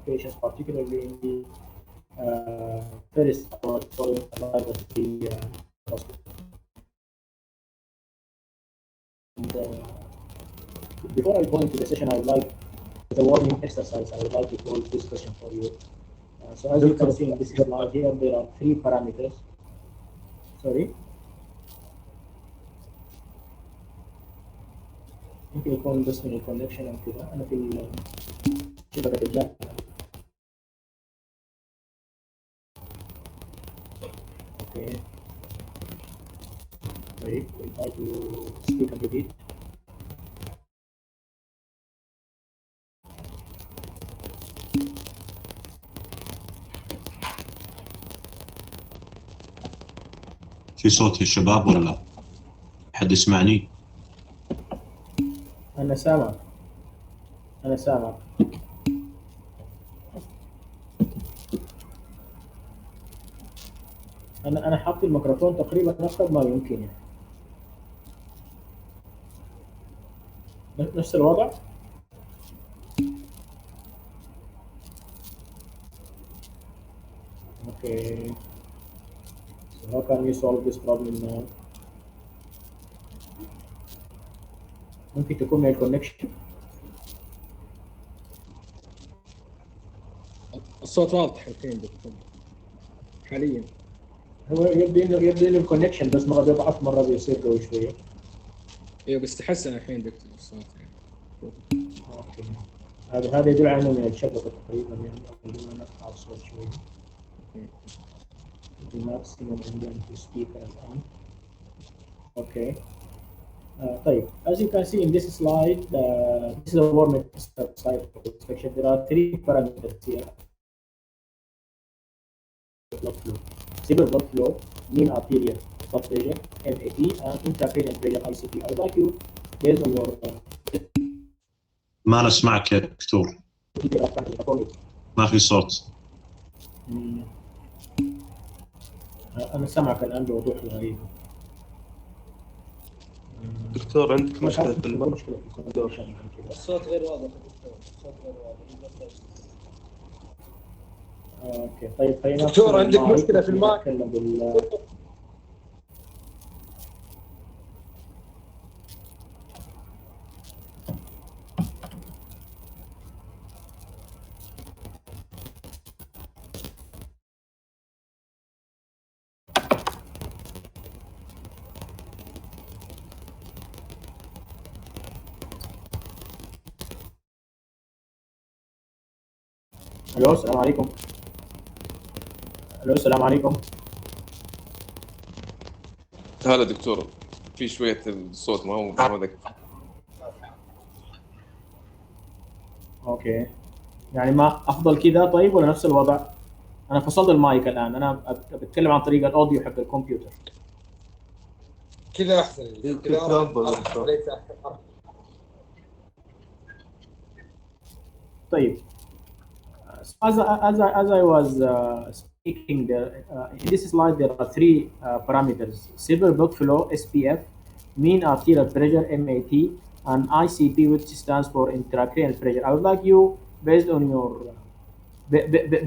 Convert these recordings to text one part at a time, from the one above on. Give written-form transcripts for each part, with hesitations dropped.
patients, particularly in the first hour following arrival at the hospital. And, before I go into the session, I would like, as a warming exercise, I would like to pose this question for you. So as you can see in this slide here, there are 3 parameters. Sorry. ممكن يكون بس من الكونكشن او كذا. انا في شبكه الجامعه. Okay. Wait, we'll try to speak a bit. في صوت يا شباب ولا حد يسمعني؟ أنا سامع. أنا حاطط الميكروفون تقريبا أقرب ما يمكن يعني. نفس الوضع. Okay. So how can we solve this problem now? ممكن تكون من الكونكشن. الصوت واضح الحين دكتور حاليا. هو يبدو انه الكونكشن بس مره بيضعف مره بيصير قوي شويه. ايوه بس تحسن الحين دكتور الصوت يعني. اوكي. هذا يدل على انه من الشبكه تقريبا يعني خلينا نرفع الصوت شويه. الماكسيموم عندنا في سبيكر الان. اوكي. طيب, as you can see in this slide, this is a warm exercise for inspection. There are 3 parameters here. Blood flow, simple blood flow, mean arterial blood pressure, MAT, and intracranial pressure, ICP. I would like you, based on your ما نسمعك يا دكتور. ما في صوت. أنا سامعك الآن بوضوح غريب. دكتور عندك مشكلة في المايك. الصوت غير واضح دكتور. الصوت غير واضح. اوكي طيب خلينا دكتور عندك مشكلة في المايك. الو السلام عليكم. الو السلام عليكم. هلا دكتور في شوية الصوت ما هو ذاك. اوكي يعني ما افضل كذا طيب ولا نفس الوضع؟ انا فصلت المايك الان. انا بتكلم عن طريق الاوديو حق الكمبيوتر. كذا احسن. كذا افضل. طيب. As I was speaking, in this slide there are 3 parameters: severe blood flow (SPF), mean arterial pressure (MAT), and ICP, which stands for intracranial pressure. I would like you, based on your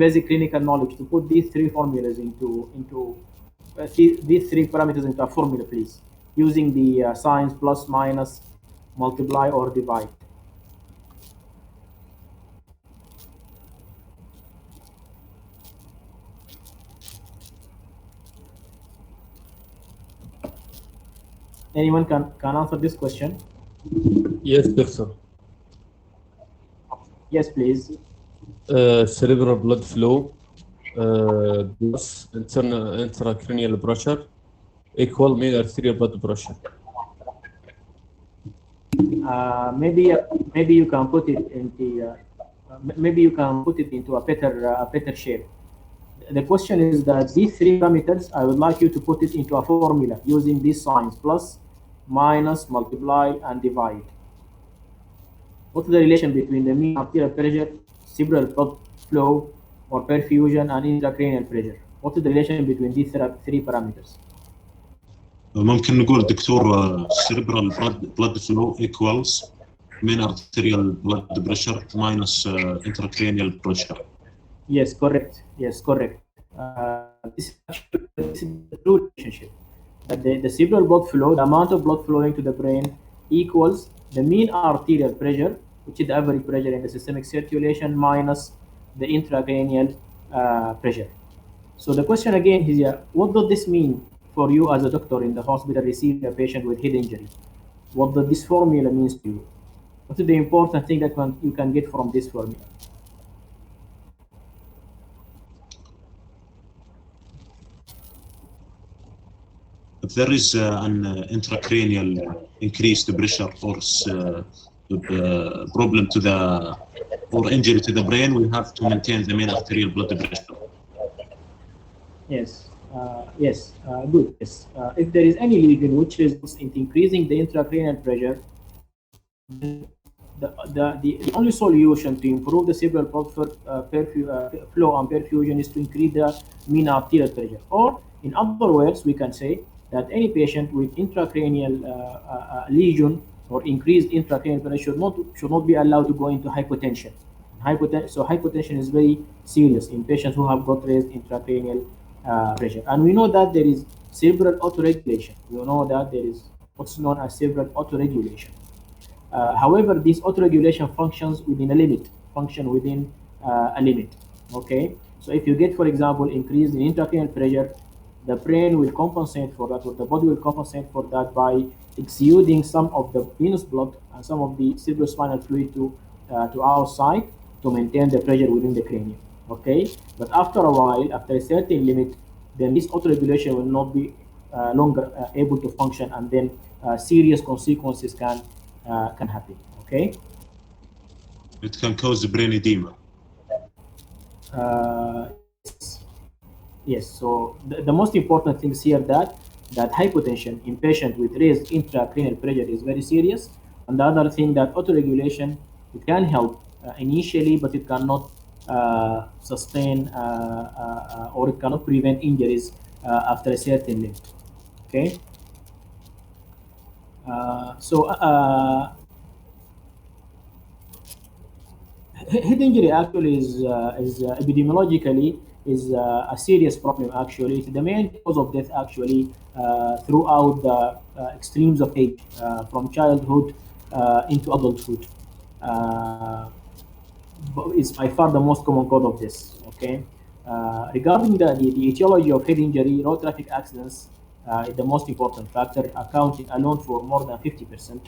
basic clinical knowledge, to put these 3 formulas into these 3 parameters into a formula, please, using the signs plus, minus, multiply, or divide. Anyone can answer this question? Yes, doctor. Yes, please. Cerebral blood flow plus intracranial pressure equal mean arterial blood pressure. Maybe you can put it into a better shape. The question is that these 3 parameters, I would like you to put it into a formula using these signs: plus, minus, multiply, and divide. What's the relation between the mean arterial pressure, cerebral blood flow or perfusion, and intracranial pressure? What's the relation between these 3 parameters? ممكن نقول دكتور cerebral blood flow equals mean arterial blood pressure minus intracranial pressure. Yes, correct. Yes, correct. This is the true relationship. That the cerebral blood flow, the amount of blood flowing to the brain, equals the mean arterial pressure, which is the average pressure in the systemic circulation, minus the intracranial pressure. So the question again is here, what does this mean for you as a doctor in the hospital receiving a patient with head injury? What does this formula means to you? What is the important thing that you can get from this formula? If there is an intracranial increased pressure or problem to the or injury to the brain, we have to maintain the mean arterial blood pressure. Yes, good. Yes, if there is any lesion which results in increasing the intracranial pressure, the only solution to improve the cerebral blood flow and perfusion is to increase the mean arterial pressure. Or, in other words, we can say that any patient with intracranial lesion or increased intracranial pressure should not be allowed to go into hypotension. So hypotension is very serious in patients who have got raised intracranial pressure. And we know that there is cerebral autoregulation. We know that there is what's known as cerebral autoregulation. However, this autoregulation functions within a limit, okay? So if you get, for example, increase in intracranial pressure, the brain will compensate for that, or the body will compensate for that by exuding some of the venous blood and some of the cerebrospinal fluid to outside to maintain the pressure within the cranium, okay? But after a while, after a certain limit, then this autoregulation will not be longer able to function, and then serious consequences can happen, okay? It can cause brain edema. Yes, so the most important things here that hypotension in patient with raised intracranial pressure is very serious. And the other thing that autoregulation, it can help initially, but it cannot sustain or it cannot prevent injuries after a certain limit, okay? Head injury actually is epidemiologically is a serious problem. Actually, it's the main cause of death actually throughout the extremes of age, from childhood into adulthood. Is by far the most common cause of this. Okay. Regarding the etiology of head injury, road traffic accidents is the most important factor, accounting alone for more than 50%.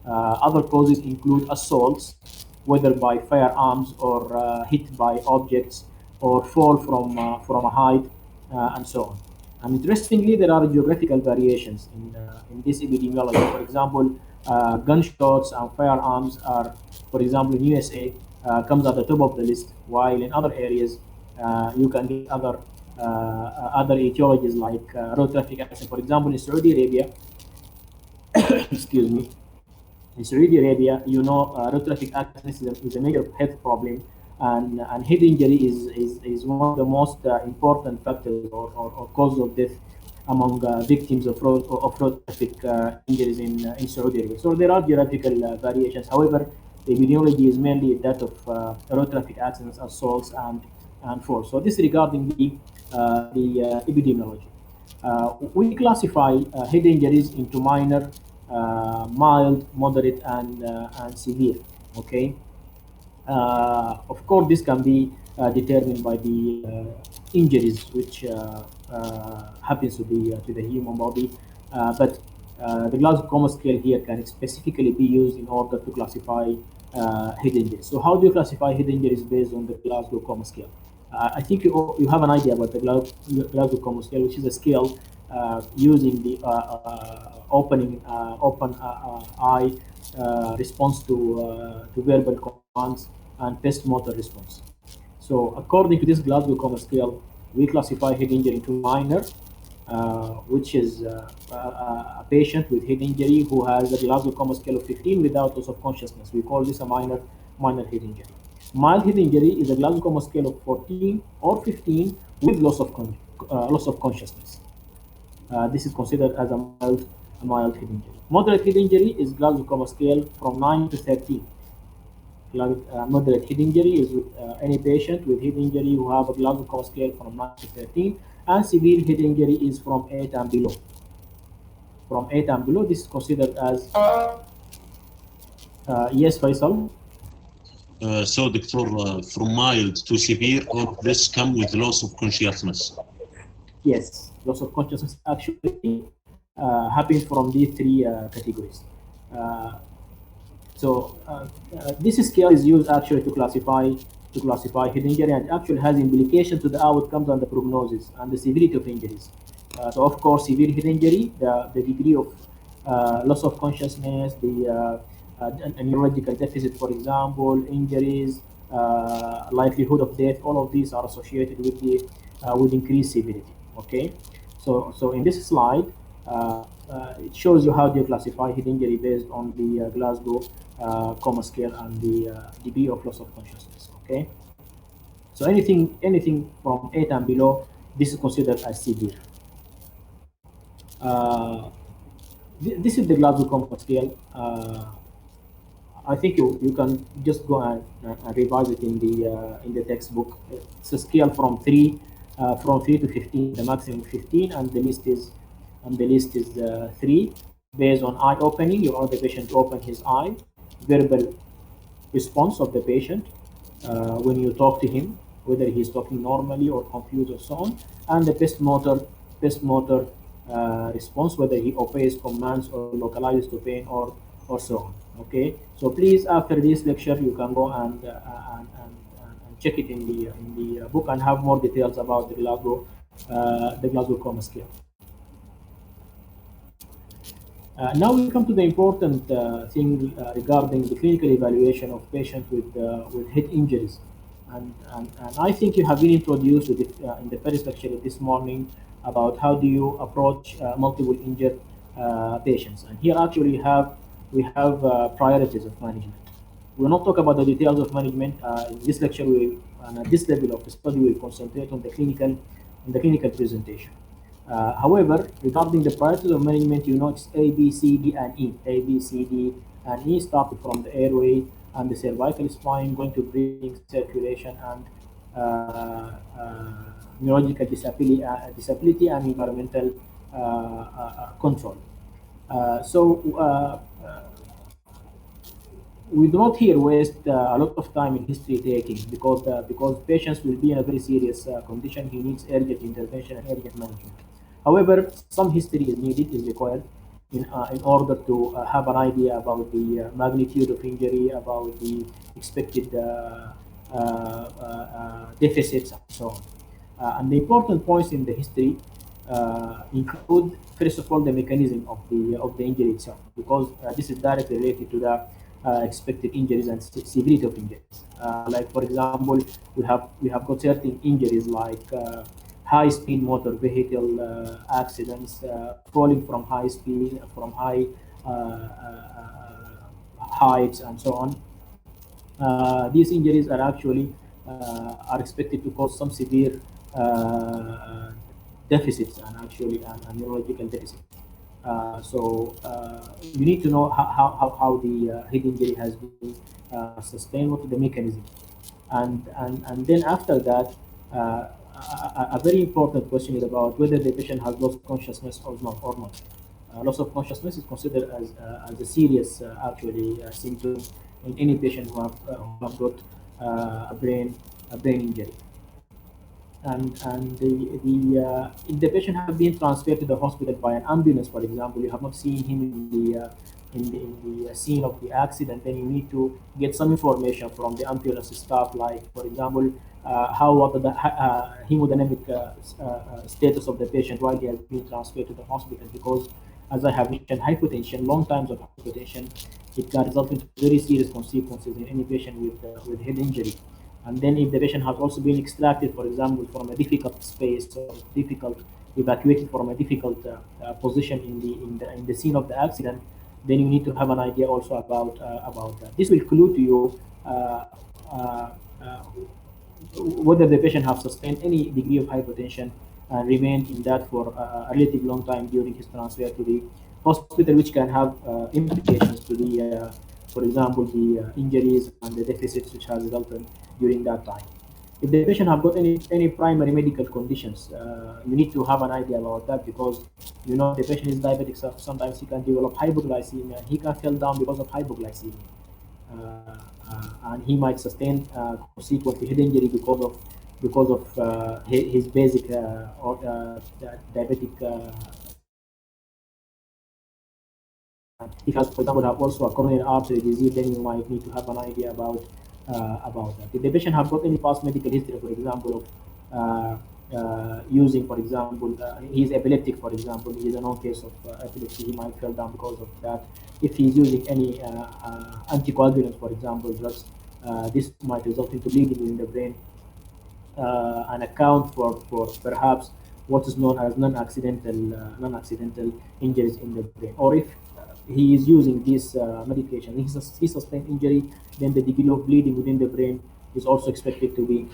Other causes include assaults, whether by firearms or hit by objects or fall from a height, and so on. And interestingly, there are geographical variations in this epidemiology. For example, gunshots and firearms are, for example, in USA, comes at the top of the list, while in other areas you can get other etiologies like road traffic accidents. For example, in Saudi Arabia, excuse me, in Saudi Arabia, you know, road traffic accidents is a major health problem, and head injury is one of the most important factors or cause of death among victims of road traffic injuries in Saudi Arabia. So there are geographical variations. However, the epidemiology is mainly that of road traffic accidents, assaults, and falls. So this regarding the epidemiology. We classify head injuries into minor, mild, moderate, and severe. Okay. Of course, this can be determined by the injuries which happens to the human body, but the Glasgow Coma scale here can specifically be used in order to classify head injuries. So how do you classify head injuries based on the Glasgow Coma scale? I think you have an idea about the Glasgow Coma scale, which is a scale using the open eye response to verbal commands and best motor response. So according to this Glasgow Coma scale, we classify head injury into minor, which is a patient with head injury who has a Glasgow Coma scale of 15 without loss of consciousness. We call this a minor head injury. Mild head injury is a Glasgow Coma scale of 14 or 15 with loss of consciousness. This is considered as a mild head injury. Moderate head injury is Glasgow Coma scale from 9 to 13. Moderate head injury is with any patient with head injury who have a Glasgow Coma scale from 9 to 13, and severe head injury is from 8 and below. From 8 and below, this is considered as yes, Faisal. So, Doctor, from mild to severe, all of this come with loss of consciousness. Yes, loss of consciousness actually happens from these three categories. This scale is used actually to classify head injury, and actually has implication to the outcomes and the prognosis and the severity of injuries. So of course, severe head injury, the degree of loss of consciousness, the neurological deficit, for example, injuries, likelihood of death, all of these are associated with the with increased severity. Okay, so in this slide, it shows you how they classify head injury based on the Glasgow Coma scale and the degree of loss of consciousness. Okay, so anything from 8 and below, this is considered as severe. This is the Glasgow Coma scale. I think you can just go and revise it in the textbook. It's a scale from 3 to 15, the maximum 15, and the list is 3. Based on eye opening, you want the patient to open his eye, verbal response of the patient when you talk to him, whether he's talking normally or confused or so on, and the best motor response, whether he obeys commands or localizes to pain or so on. Okay, so please, after this lecture, you can go and check it in the book and have more details about the Glasgow Coma scale. Now we come to the important thing regarding the clinical evaluation of patients with head injuries, and I think you have been introduced to in the first lecture this morning about how do you approach multiple injured patients, and here actually we have priorities of management. We will not talk about the details of management in this lecture. And at this level of the study, we will concentrate on the clinical presentation. However, regarding the priorities of management, you know it's A, B, C, D, and E. A, B, C, D, and E, starting from the airway and the cervical spine, going to breathing, circulation, and neurological disability and environmental control. We do not here waste a lot of time in history taking, because patients will be in a very serious condition. He needs urgent intervention and urgent management. However, some history is required in order to have an idea about the magnitude of injury, about the expected deficits, and so on. And the important points in the history include, first of all, the mechanism of the injury itself, because this is directly related to the expected injuries and severity of injuries. Like for example, we have got certain injuries like high-speed motor vehicle accidents, falling from high speed, from high heights, and so on. These injuries are actually are expected to cause some severe deficits and actually and neurological deficits. You need to know how the head injury has been sustained, what is the mechanism, and then after that, a very important question is about whether the patient has lost consciousness or not. Loss of consciousness is considered as a serious symptom in any patient who have got a brain injury. And if the patient has been transferred to the hospital by an ambulance, for example, you have not seen him in the scene of the accident, then you need to get some information from the ambulance staff, like for example, what the hemodynamic status of the patient while he has been transferred to the hospital, because as I have mentioned, hypotension, long times of hypotension, it can result in very serious consequences in any patient with head injury. And then if the patient has also been extracted, for example, from a difficult space or evacuated from a difficult position in the scene of the accident, then you need to have an idea also about that. This will clue to you whether the patient has sustained any degree of hypotension and remained in that for a relatively long time during his transfer to hospital, which can have implications to the, for example, the injuries and the deficits which has resulted during that time. If the patient have got any primary medical conditions, you need to have an idea about that, because you know the patient is diabetic, so sometimes he can develop hypoglycemia. He can fall down because of hypoglycemia, and he might sustain consequently head injury because of his basic diabetic. If you, for example, have also a coronary artery disease, then you might need to have an idea about that. If the patient have got any past medical history, for example, of using, for example, he's epileptic, for example, he is a known case of epilepsy, he might fall down because of that. If he's using any anticoagulants, for example, drugs, this might result into bleeding in the brain, and account for perhaps what is known as non-accidental injuries in the brain. Or if he is using this medication, he sustained injury, then the degree of bleeding within the brain is also expected to be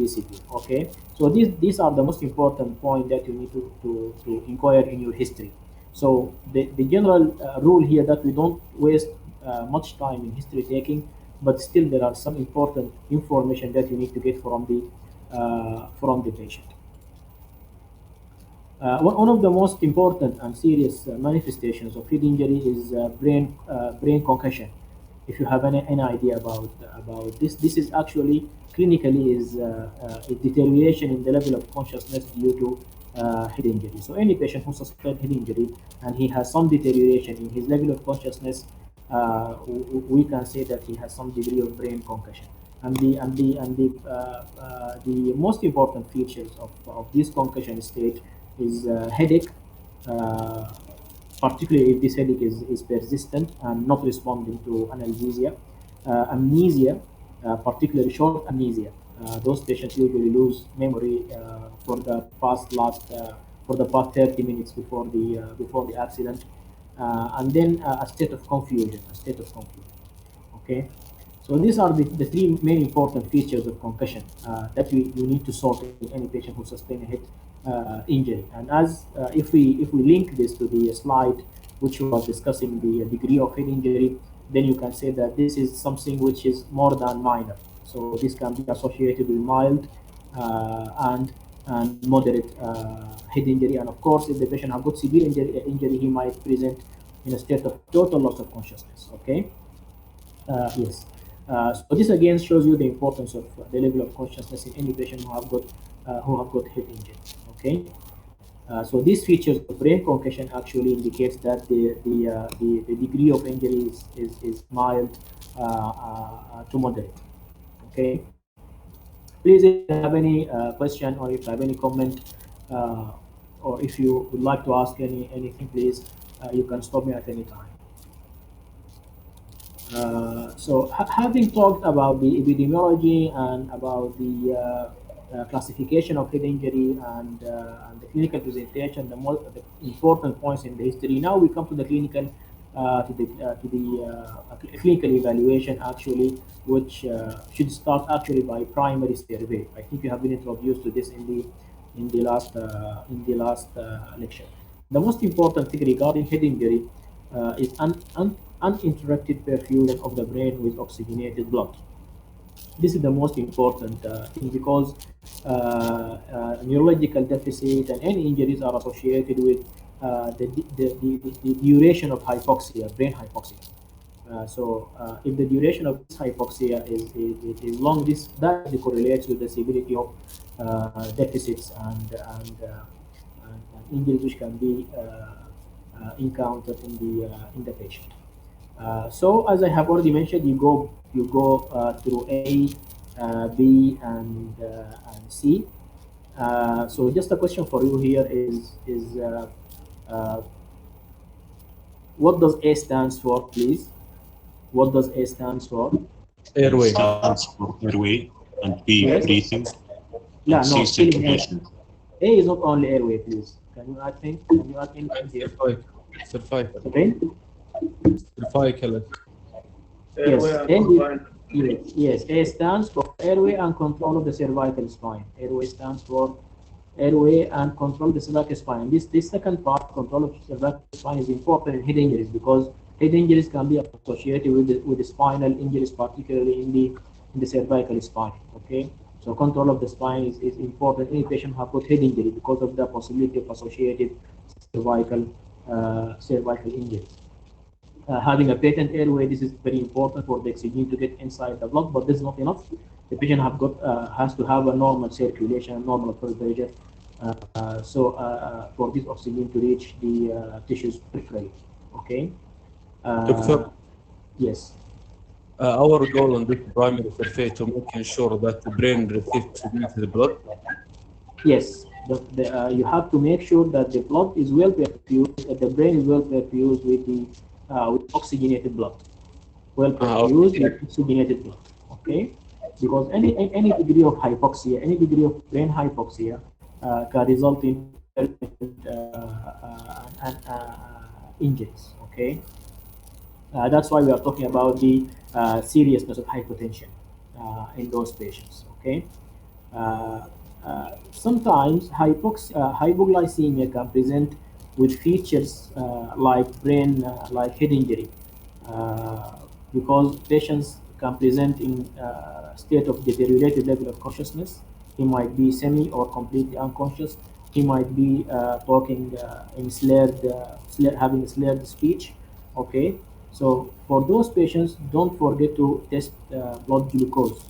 severe. Okay, so these are the most important point that you need to inquire in your history. So the general rule here that we don't waste much time in history taking, but still there are some important information that you need to get from the patient. One of the most important and serious manifestations of head injury is brain concussion. If you have any idea about this, this is actually clinically is a deterioration in the level of consciousness due to head injury. So any patient who sustained head injury and he has some deterioration in his level of consciousness, we can say that he has some degree of brain concussion. And the most important features of this concussion state is headache, particularly if this headache is persistent and not responding to analgesia. Amnesia, particularly short amnesia. Those patients usually lose memory for the past 30 minutes before the accident, and then a state of confusion. Okay, so these are the three main important features of concussion that you need to sort in any patient who sustains a head injury. And as if we link this to the slide which was discussing the degree of head injury, then you can say that this is something which is more than minor. So this can be associated with mild and moderate head injury. And of course, if the patient has got severe injury, he might present in a state of total loss of consciousness. Okay. Yes. So this again shows you the importance of the level of consciousness in any patient who have got head injury. Okay. So these features of brain concussion actually indicates that the degree of injury is mild to moderate. Okay. Please, if you have any question or if you have any comment, or if you would like to ask anything, please, you can stop me at any time. So having talked about the epidemiology and about the classification of head injury and the clinical presentation, the important points in the history, now we come to the clinical clinical evaluation actually, which should start actually by primary survey. I think you have been introduced to this in the last lecture. The most important thing regarding head injury is uninterrupted perfusion of the brain with oxygenated blood. This is the most important thing, because neurological deficit and any injuries are associated with the duration of hypoxia, brain hypoxia. So if the duration of this hypoxia is long, this directly correlates with the severity of deficits and injuries which can be encountered in the patient. So as I have already mentioned, you go through A, B, and C. So just a question for you here is what does A stands for, please? What does A stands for? Airway. Stands for airway, and B, Yes. breathing, Yeah, and no, C, still circulation. A is not only airway, please. Can you add anything here? Cervical. Okay. Cervical. Yes, A stands for airway and control of the cervical spine. Airway stands for airway and control the cervical spine. This second part, control of cervical spine, is important in head injuries because head injuries can be associated with the spinal injuries, particularly in the cervical spine. Okay, so control of the spine is important. Any patient who have got head injury because of the possibility of associated cervical injuries. Having a patent airway, this is very important for the oxygen to get inside the blood, but this is not enough. The patient has to have a normal circulation, normal blood pressure, for this oxygen to reach the tissues peripherally. Okay. Doctor, Yes. our goal on this primary survey to make sure that the brain receives oxygenated blood. Yes. You have to make sure that the blood is well perfused, that the brain is well perfused with oxygenated blood. Well perfused with oxygenated blood. Okay. Because any degree of hypoxia, any degree of brain hypoxia can result in injuries. Okay. That's why we are talking about the seriousness of hypotension in those patients. Okay. Sometimes hypoglycemia can present with features like head injury, because patients can present in state of deteriorated level of consciousness. He might be semi or completely unconscious. He might be talking in having slurred speech. Okay, so for those patients, don't forget to test blood glucose.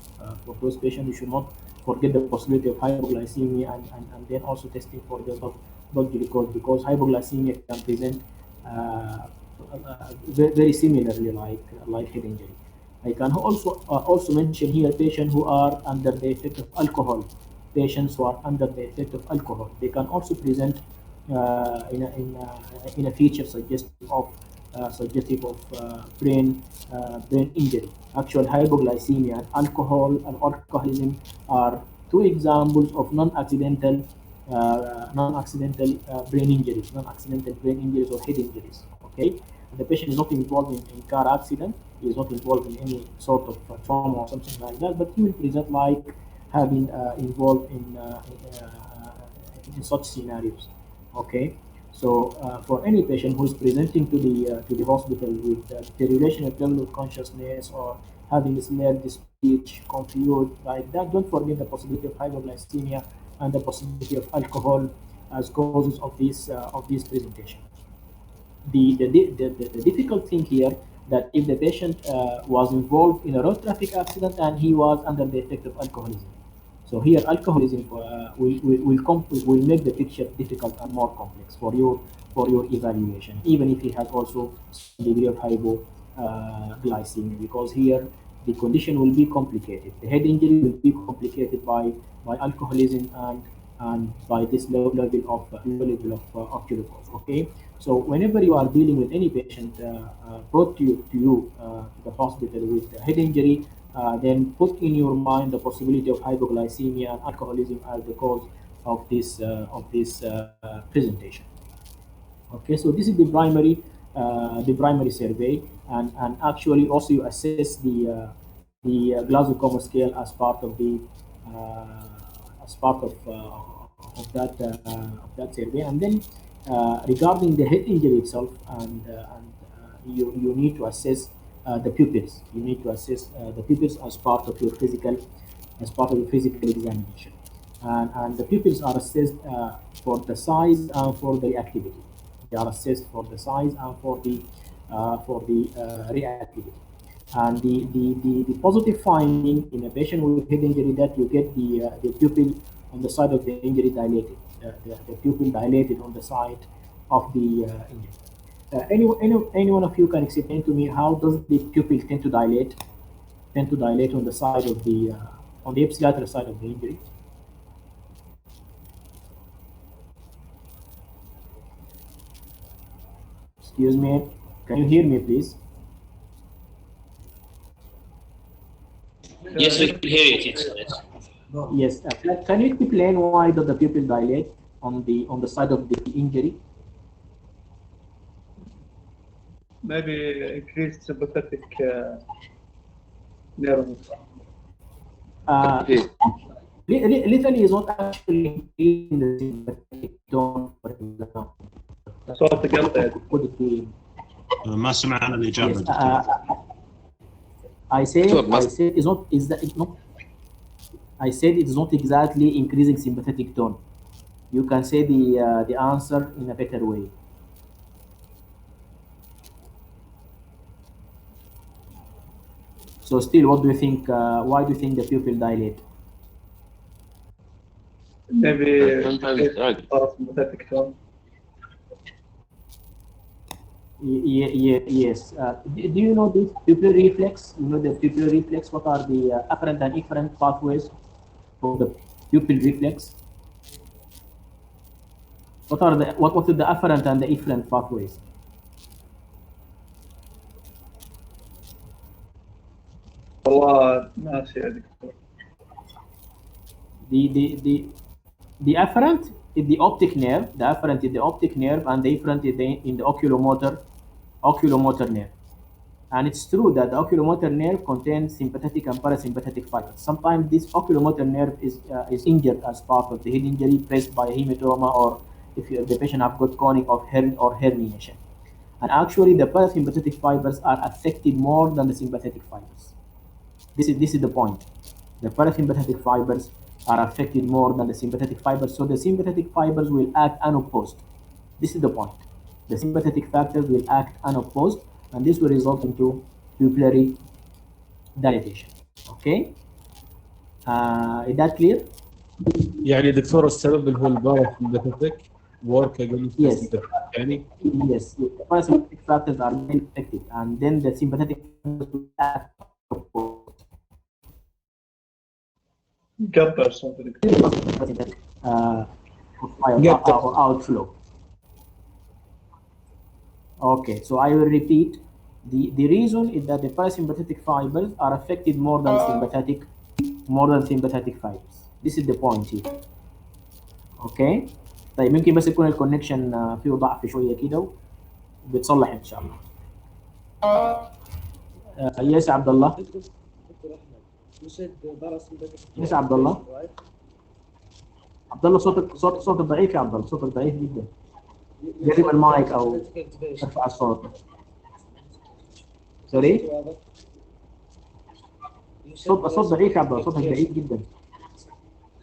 For those patients, you should not forget the possibility of hypoglycemia and then also testing for the blood glucose, because hypoglycemia can present very similarly like head injury. I can also mention here patients who are under the effect of alcohol. Patients who are under the effect of alcohol, they can also present in a feature suggestive of brain injury. Actual hypoglycemia and alcoholism are two examples of non-accidental brain injuries, or head injuries. Okay, the patient is not involved in car accident, he is not involved in any sort of trauma or something like that, but he will present like having involved in such scenarios. Okay, so for any patient who is presenting to the hospital with deterioration of level of consciousness or having slurred speech, confused like that, don't forget the possibility of hypoglycemia and the possibility of alcohol as causes of this presentation. The difficult thing here, that if the patient was involved in a road traffic accident and he was under the effect of alcoholism, so here alcoholism will make the picture difficult and more complex for your evaluation, even if he has also some degree of hypoglycemia, because here the condition will be complicated. The head injury will be complicated by alcoholism and by this low level of glucose. Okay, so whenever you are dealing with any patient brought to the hospital with a head injury, then put in your mind the possibility of hypoglycemia and alcoholism as the cause of this presentation. Okay, so this is the primary survey, and actually also you assess Glasgow Coma scale as part of that survey, and then regarding the head injury itself, and you need to assess the pupils. You need to assess the pupils as part of your physical examination, and the pupils are assessed for the size and for the reactivity. They are assessed for the size and for the reactivity. And the positive finding in a patient with head injury, that you get the pupil on the side of the injury dilated, the pupil dilated on the side of the injury. Any one of you can explain to me how does the pupil tend to dilate on the side of the on the epilateral side of the injury? Excuse me, can you hear me, please? Yes, we can hear you, teacher. Yes. Can you explain why does the pupil dilate on the side of the injury? Maybe increased sympathetic nerves. literally is not actually increasing the sympathetic tone, for example. صوتك قطع. Could it be? ما سمعنا الإجابة Yes, دكتور. I said Doctor, I said it's not exactly increasing sympathetic tone. You can say the answer in a better way. So still, what do you think? Why do you think the pupil dilate? Maybe sometimes right. parasympathetic tone. Yes. Do you know this pupillary reflex? You know the pupillary reflex. What are the afferent and efferent pathways for the pupil reflex? What are the what is the afferent and the efferent pathways? والله ناسي يا دكتور. The afferent is the optic nerve. The afferent is the optic nerve, and the efferent is in the oculomotor nerve. And it's true that the oculomotor nerve contains sympathetic and parasympathetic fibers. Sometimes this oculomotor nerve is injured as part of the head injury caused by a hematoma, or if the patient have got conic of herniation. And actually, the parasympathetic fibers are affected more than the sympathetic fibers. This is the point. The parasympathetic fibers are affected more than the sympathetic fibers, so the sympathetic fibers will act unopposed. This is the point. The sympathetic factors will act unopposed, and this will result into pupillary dilatation. Okay? Is that clear? يعني دكتور السبب اللي هو الباراسمباثيك work against the Yes. sympathetic يعني Yes. The parasympathetic factors are very effective, and then the sympathetic factors will act unopposed. قطع صوتك. Or outflow. Okay, so I will repeat. The reason is that the parasympathetic fibers are affected more than sympathetic fibers. This is the point here. Okay. طيب ممكن بس يكون الكونكشن فيه ضعف شويه كده وبتصلح ان شاء الله. يس عبد الله. يس عبد الله. عبد الله صوتك ضعيف يا عبد الله، صوتك ضعيف جدا. قرب المايك او ارفع الصوت. سوري؟ الصوت ضعيف يا عبد الله، صوتك ضعيف جدا.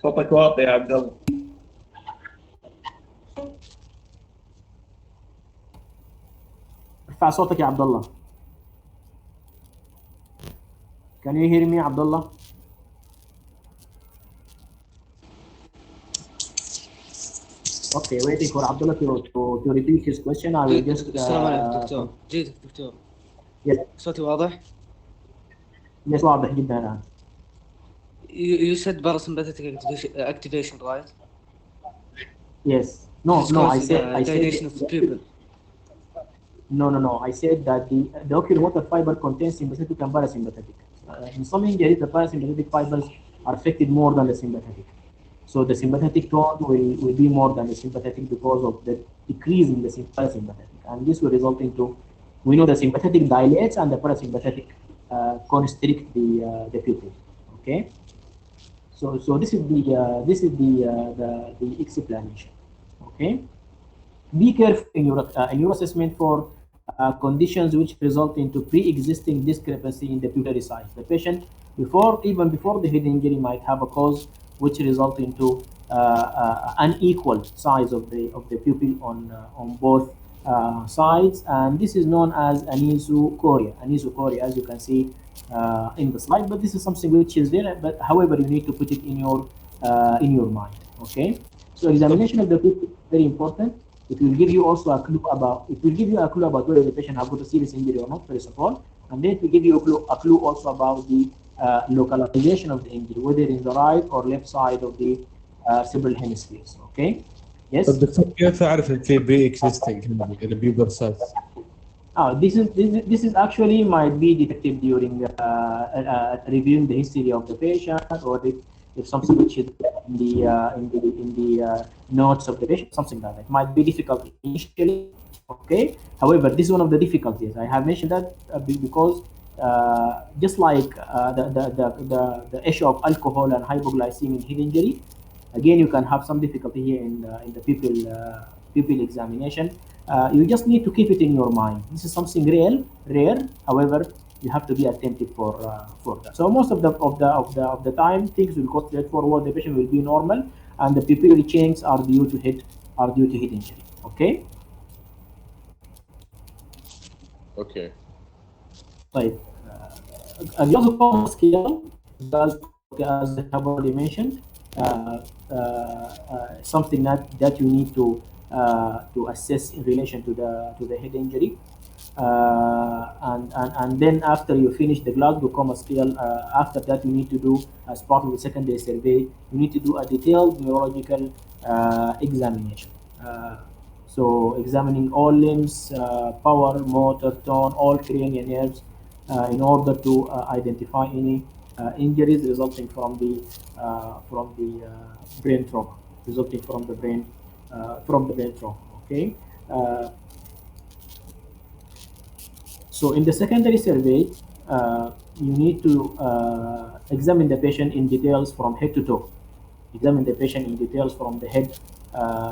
صوتك واطي يا عبد الله. ارفع صوتك يا عبد الله. Can you hear me, Abdullah? Okay, waiting for Abdullah to repeat his question. I will just. السلام عليكم دكتور. جيدك دكتور. Yes. صوتي واضح؟ Yes, واضح جدا الآن. You said parasympathetic activation, right? Yes. No, I said. Dilation of the pupil. No. I said that the oculomotor fiber contains sympathetic and parasympathetic. In some injuries, the parasympathetic fibers are affected more than the sympathetic. So the sympathetic tone will be more than the sympathetic because of the decrease in the parasympathetic, and this will result into, we know the sympathetic dilates and the parasympathetic constrict the pupil. Okay. So this is the explanation. Okay. Be careful in your assessment for conditions which result into pre-existing discrepancy in the pupillary size. The patient, even before the head injury, might have a cause which result into unequal size of the pupil on both sides, and this is known as anisocoria. Anisocoria, as you can see in the slide, but this is something which is there. But however, you need to put it in your mind. Okay. So examination of the pupil is very important. It will give you also a clue about whether the patient has got a serious injury or not, first of all, and then it will give you a clue also about the localization of the injury, whether in the right or left side of the cerebral hemispheres. Okay. Yes. الدكتور كيف اعرف في pre-existing البيبر size؟ This is actually might be detected during reviewing the history of the patient, or if something which is in the notes of the patient, something like that. It might be difficult initially. Okay. However, this is one of the difficulties. I have mentioned that because just like the issue of alcohol and hypoglycemia in head injury, again you can have some difficulty here in the pupil examination. You just need to keep it in your mind. This is something rare. However, you have to be attentive for that. So most of the time, things will go straightforward. The patient will be normal, and the pupillary changes are due to head injury. Okay. Okay. طيب الجلوكوما scale, as I have already mentioned, something that you need to assess in relation to the head injury, and then after you finish the glaucoma scale, after that you need to do, as part of the secondary survey, you need to do a detailed neurological examination. So examining all limbs, power, motor, tone, all cranial nerves, in order to identify any injuries resulting from the brain trauma, from the brain trauma. Okay. So in the secondary survey, you need to examine the patient in details from head to toe. Examine the patient in details from the head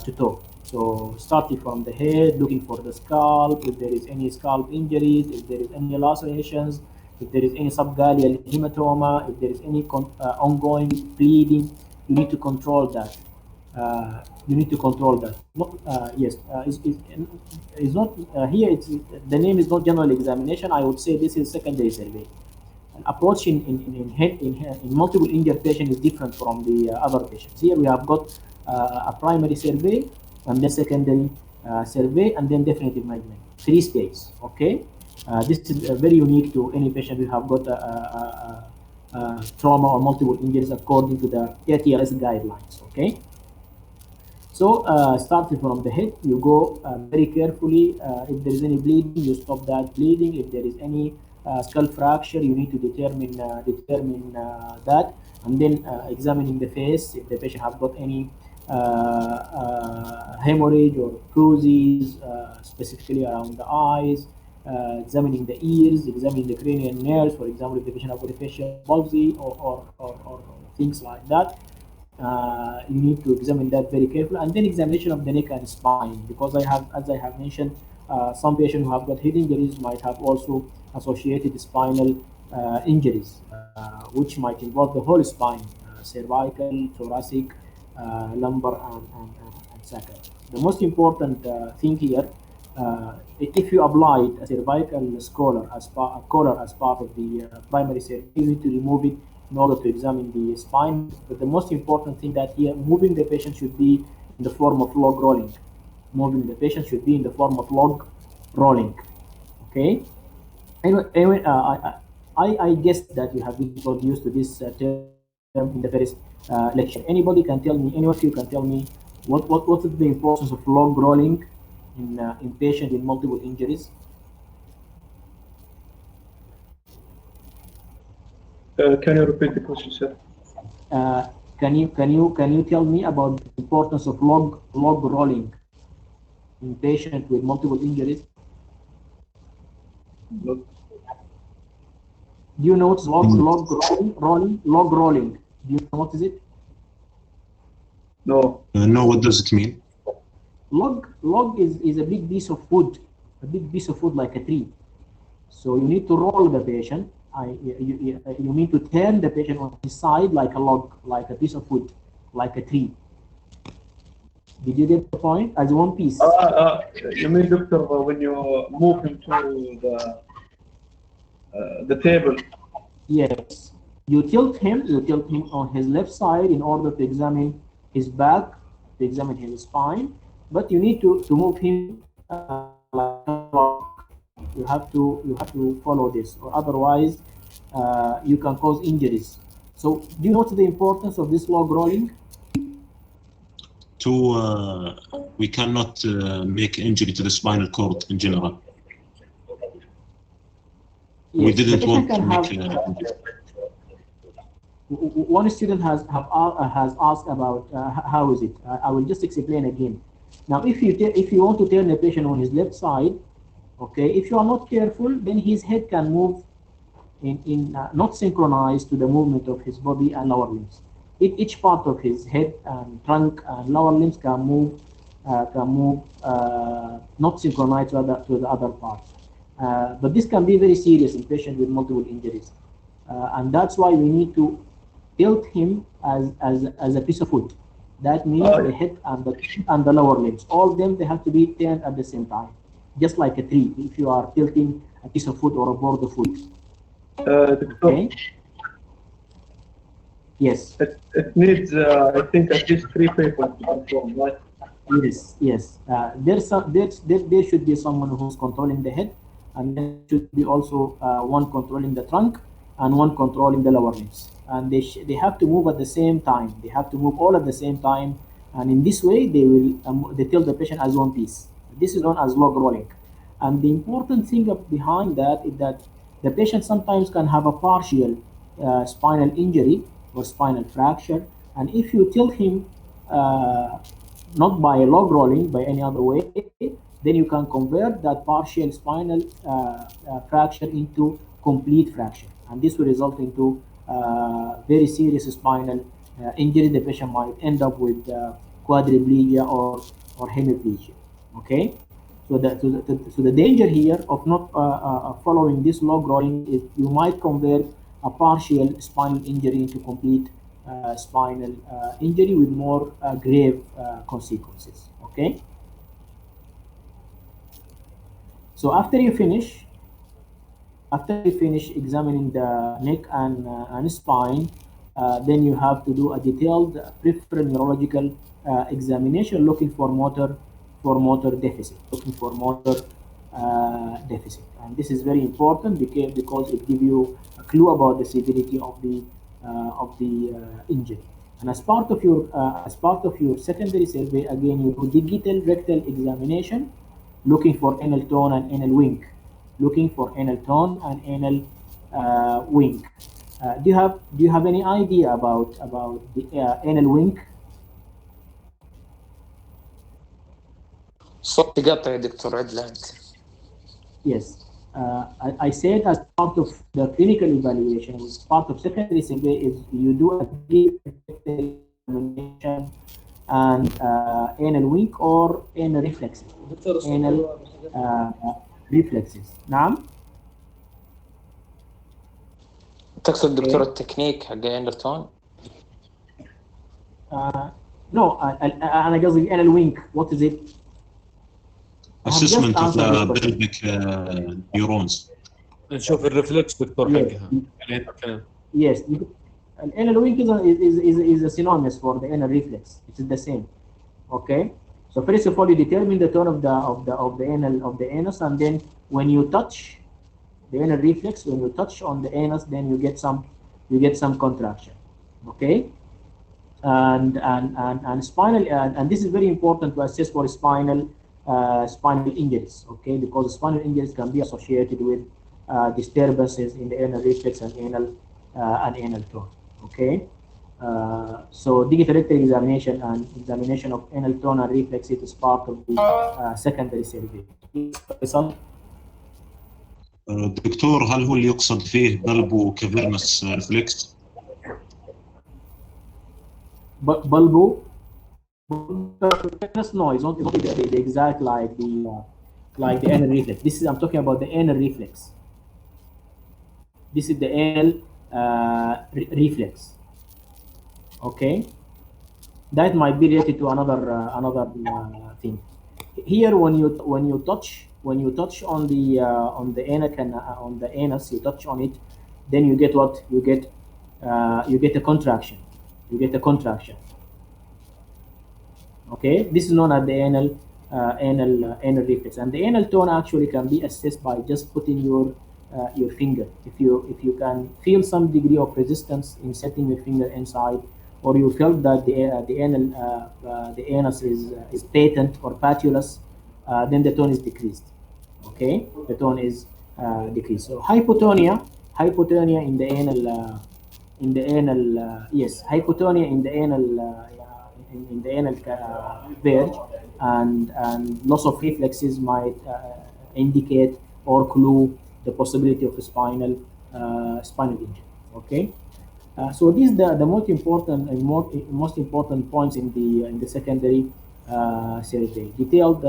to toe. So starting from the head, looking for the scalp, if there is any scalp injuries, if there is any lacerations, if there is any subgaleal hematoma, if there is any ongoing bleeding, you need to control that. Yes, it's not here. The name is not general examination. I would say this is secondary survey. An approach in multiple injured patient is different from the other patients. Here we have got a primary survey, and then secondary survey, and then definitive management. 3 stages. Okay, this is very unique to any patient who have got trauma or multiple injuries according to the ATLS guidelines. Okay. So starting from the head, you go very carefully. If there is any bleeding, you stop that bleeding. If there is any skull fracture, you need to determine that, and then examining the face. If the patient have got any hemorrhage or bruises, specifically around the eyes, examining the ears, examining the cranial nerves. For example, if the patient have got a facial palsy or things like that. You need to examine that very carefully, and then examination of the neck and spine, because as I have mentioned, some patients who have got head injuries might have also associated spinal injuries, which might involve the whole spine, cervical, thoracic, lumbar, and sacral. The most important thing here, if you applied a cervical collar as part of the primary surgery, you need to remove it in order to examine the spine. But the most important thing that here, moving the patient should be in the form of log rolling. Moving the patient should be in the form of log rolling. Okay. Anyway, I guess that you have been introduced to this term in the first lecture. Anybody can tell me, any of you can tell me what is the importance of log rolling in patient with multiple injuries? Can you repeat the question, sir? Can you tell me about the importance of log rolling in patient with multiple injuries? Log. Do you know what's log rolling? Do you know what is it? No. No, what does it mean? Log is a big piece of wood, like a tree. So you need to roll the patient. You need to turn the patient on his side like a log, like a piece of wood, like a tree. Did you get the point? As one piece. You mean, doctor, when you move him to the table? Yes. You tilt him on his left side in order to examine his back, to examine his spine. But you need to move him like a log. You have to follow this, or otherwise you can cause injuries. So do you know what's the importance of this log rolling? We cannot make injury to the spinal cord in general. Yes, we didn't want to make one student has asked about how is it. I will just explain again. Now, if you want to turn the patient on his left side, okay, if you are not careful, then his head can move not synchronized to the movement of his body and lower limbs. Each part of his head and trunk and lower limbs can move not synchronized to the other parts. But this can be very serious in patients with multiple injuries. And that's why we need to tilt him as a piece of wood. That means the head and the lower limbs, all of them, they have to be turned at the same time, just like a tree. If you are tilting a piece of wood or a board of wood. Okay. Yes. It needs, I think, at least 3 papers to perform, right? Yes. There should be someone who's controlling the head, and there should be also one controlling the trunk and one controlling the lower limbs. And they have to move at the same time. They have to move all at the same time, and in this way they will they tilt the patient as one piece. This is known as log rolling. And the important thing behind that is that the patient sometimes can have a partial spinal injury or spinal fracture, and if you tilt him not by log rolling, by any other way, then you can convert that partial spinal fracture into complete fracture, and this will result into very serious spinal injury. The patient might end up with quadriplegia or hemiplegia. Okay, so the danger here of not following this log rolling is you might convert a partial spinal injury into complete spinal injury with more grave consequences. Okay, so after you finish examining the neck and spine, then you have to do a detailed peripheral neurological examination, looking for motor deficit, and this is very important because it gives you a clue about the severity of the injury. And as part of your secondary survey, again you do digital rectal examination, looking for anal tone and anal wink. Do you have any idea about the anal wink? صوت قطع يا دكتور عدل أنت. Yes. I said as part of the clinical evaluation, as part of secondary survey, is you do a examination and anal wink or anal reflexes. Anal reflexes. نعم. تقصد دكتور التكنيك حق أندرتون؟ No, أنا قصدي anal wink. What is it? assessment of the pelvic neurons. نشوف الريفلكس دكتور حقها. Yes, an anal wink is a synonymous for the anal reflex. It is the same. Okay. So first of all, you determine the tone of the anus, and then when you touch the anal reflex, when you touch on the anus, then you get some contraction. Okay. And spinal and this is very important to assess for spinal injuries. Okay, because spinal injuries can be associated with disturbances in the anal reflex and anal tone. Okay. So digital rectal examination and examination of anal tone and reflex is part of the secondary survey. دكتور هل هو اللي يقصد فيه bulbo cavernous reflex؟ Bulbo cavernous, no, it's not the exact like the anal reflex. I'm talking about the anal reflex. This is the anal reflex. Okay, that might be related to another thing. Here, when you touch on the anus, you touch on it, then you get what? You get a contraction. Okay, this is known as the anal reflex, and the anal tone actually can be assessed by just putting your finger. If you can feel some degree of resistance in setting your finger inside, or you felt that the anus is patent or patulous, then the tone is decreased. Okay, the tone is decreased. So hypotonia in the anal hypotonia in the anal verge and loss of reflexes might indicate or clue the possibility of spinal spinal injury. Okay. So these are the most important most important points in the secondary survey. Detailed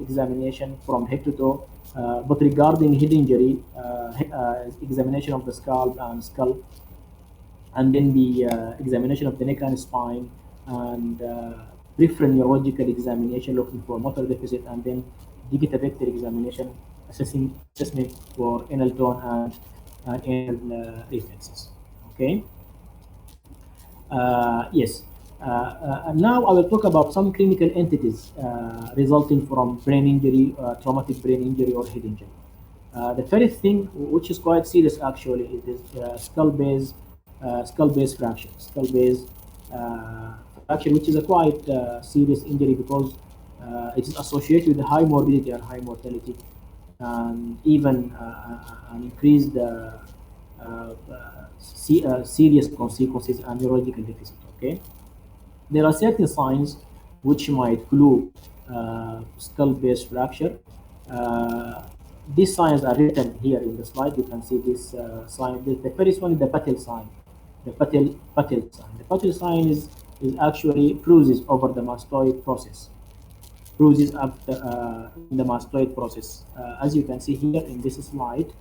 examination from head to toe, but regarding head injury, examination of the scalp and skull, and then the examination of the neck and spine, and peripheral neurological examination looking for motor deficit, and then digital vector examination assessment for anal tone and anal reflexes. Okay. Yes. Now I will talk about some clinical entities resulting from brain injury, traumatic brain injury, or head injury. The first thing, which is quite serious actually, is skull-base fracture. Skull-base fracture, which is a quite serious injury because it is associated with high morbidity and high mortality, and even an increased serious consequences and neurological deficit. Okay, there are certain signs which might clue skull-base fracture. These signs are written here in the slide. You can see this sign. The first one is the Patel sign. The Patel sign. The Patel sign is actually bruises over the mastoid process. Bruises after in the mastoid process. As you can see here in this slide.